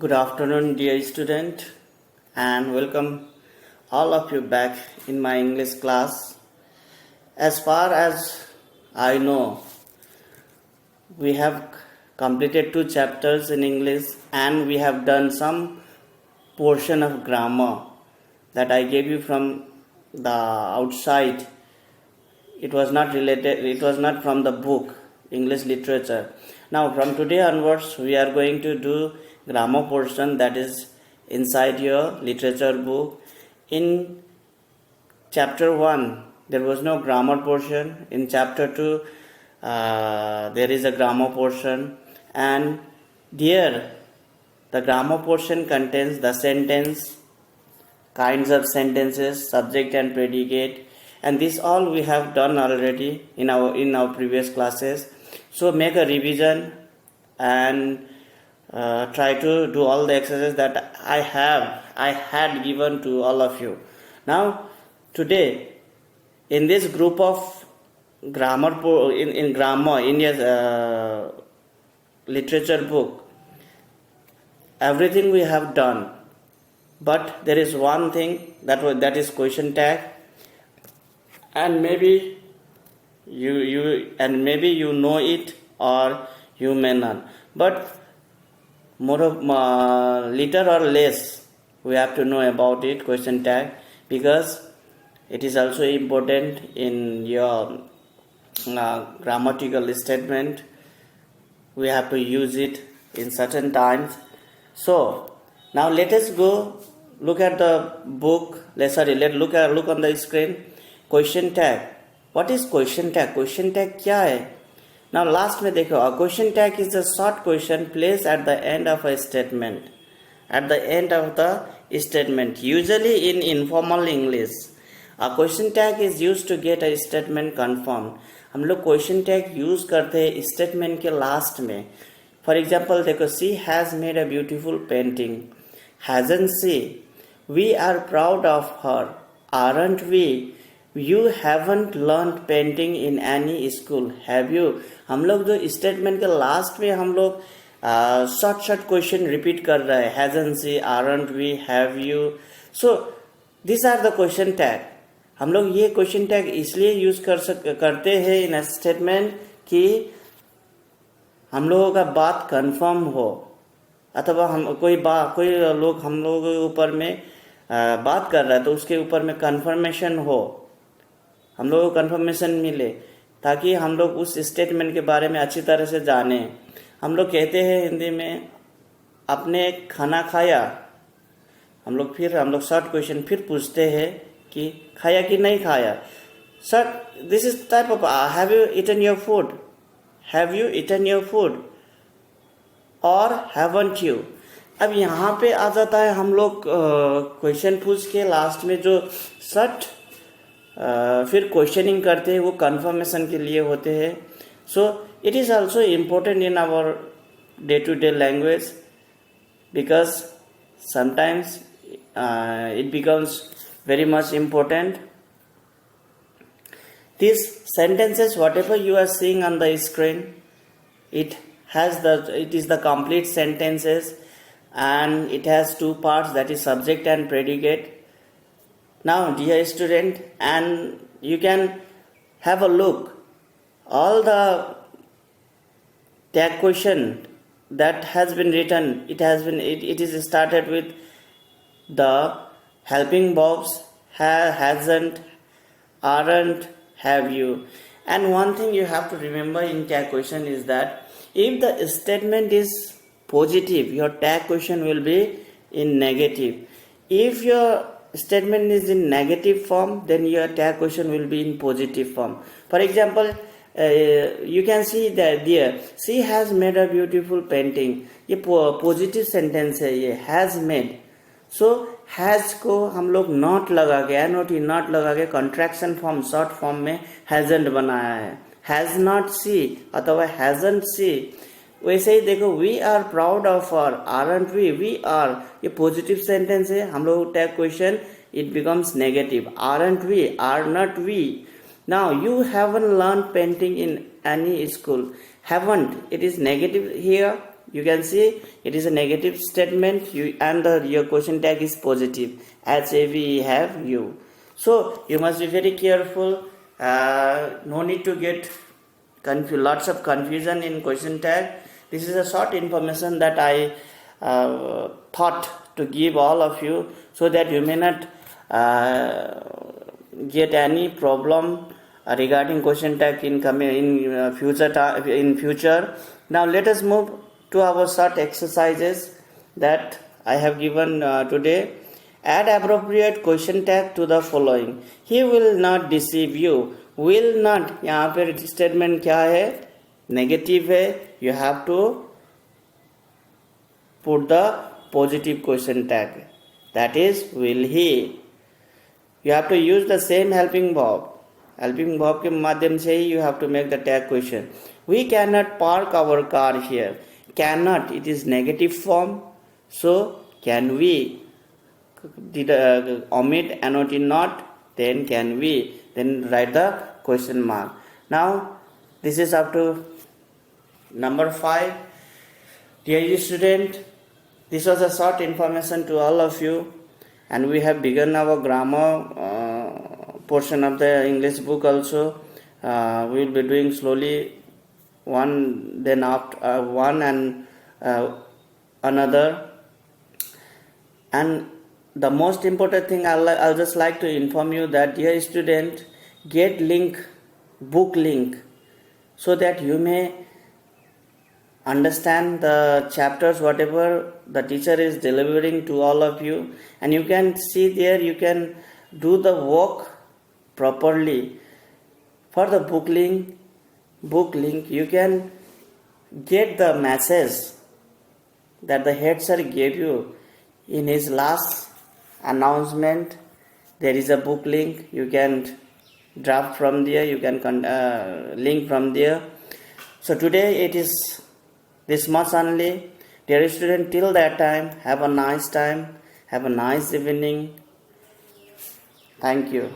Good afternoon, dear student, and welcome all of you back in my English class. As far as I know, we have completed 2 chapters in English and we have done some portion of grammar that I gave you from the outside. It was not from the book, English literature. Now, from today onwards, we are going to do grammar portion that is inside your literature book. In chapter 1, there was no grammar portion. In chapter 2, there is a grammar portion. And here, the grammar portion contains the sentence, kinds of sentences, subject and predicate, and this all we have done already in our previous classes. So make a revision and try to do all the exercises that I had given to all of you. Now today in this group of grammar in your literature book, everything we have done, but there is one thing that is question tag, and maybe you know it or you may not, but little or less we have to know about it, question tag, because it is also important in your grammatical statement. We have to use it in certain times. So now let us go look at the book. Let's look on the screen. Question tag. What is question tag? Question tag क्या है? Now last में देखो, a question tag is a short question placed at the end of a statement. At the end of the statement, usually in informal English, a question tag is used to get a statement confirmed. हम लोग question tag use करते हैं statement के last में. For example, देखो, she has made a beautiful painting. Hasn't she? We are proud of her, aren't we? You haven't learned painting in any school, have you? हम लोग जो statement के last में हम लोग शॉर्ट क्वेश्चन रिपीट कर रहे हैं, hasn't she, aren't we, have you. So these are the question tag. हम लोग ये क्वेश्चन टैग इसलिए यूज करते हैं इन स्टेटमेंट कि हम लोगों का बात कंफर्म हो, अथवा हम कोई लोग हम लोगों के ऊपर में बात कर रहा है तो उसके ऊपर में कंफर्मेशन हो, हम लोगों को कंफर्मेशन मिले, ताकि हम लोग उस स्टेटमेंट के बारे में अच्छी तरह से जाने. हम लोग कहते हैं हिंदी में, आपने खाना खाया. हम लोग शॉर्ट क्वेश्चन फिर पूछते हैं कि खाया कि नहीं खाया. Sir, this is type of have you eaten your food, have you eaten your food और हैवंट यू. अब यहाँ पे आ जाता है हम लोग क्वेश्चन पूछ के लास्ट में जो शॉर्ट फिर क्वेश्चनिंग करते हैं वो कंफर्मेशन के लिए होते हैं. So it is also important in our day to day language, because sometimes it becomes very much important. These sentences, whatever you are seeing on the screen, it is the complete sentences, and it has 2 parts, that is subject and predicate. Now dear student, and you can have a look all the tag question that has been written. It is started with the helping verbs, hasn't, aren't, have you. And one thing you have to remember in tag question is that if the statement is positive, your tag question will be in negative. If your statement is in negative form, then your tag question will be in positive form. For example, you can see that there, she has made a beautiful painting. ये positive sentence है, ये has made. So has को हम लोग not लगा के, NOT not लगा के कॉन्ट्रैक्शन फॉर्म शॉर्ट फॉर्म में हैजंट बनाया है. हैज़ नॉट सी अथवा हैजंट सी. वैसे ही देखो, we are proud of her, aren't we are, ये पॉजिटिव सेंटेंस है. हम लोग tag question it becomes negative, aren't we, are not we. Now you haven't learn painting in any school. Haven't, it is negative here, you can see it is a negative statement, and your question tag is positive, as if we have you. So you must be very careful. No need to get lots of confusion in question tag. This is a short information that I thought to give all of you, so that you may not get any problem regarding question tag in future. Now let us move to our short exercises that I have given today. Add appropriate question tag to the following. He will not deceive you. Will not, यहाँ पर statement क्या है? Negative है. You have to put the positive question tag. That is, will he. You have to use the same helping verb. Helping verb के माध्यम से ही you have to make the tag question. We cannot park our car here. Cannot, it is negative form. So, can we? Did omit, annotate not, then can we? Then write the question mark. Now, this is up to number 5. Dear student, this was a short information to all of you, and we have begun our grammar portion of the English book also. We will be doing slowly one, then after one and another. And the most important thing I'll just like to inform you that, dear student, get book link, so that you may understand the chapters whatever the teacher is delivering to all of you, and you can see there, you can do the work properly. For the book link, you can get the message that the head sir gave you in his last announcement. There is a book link, you can draft from there, you can link from there. So today it is this much only. Dear student, till that time, have a nice time, have a nice evening. Thank you.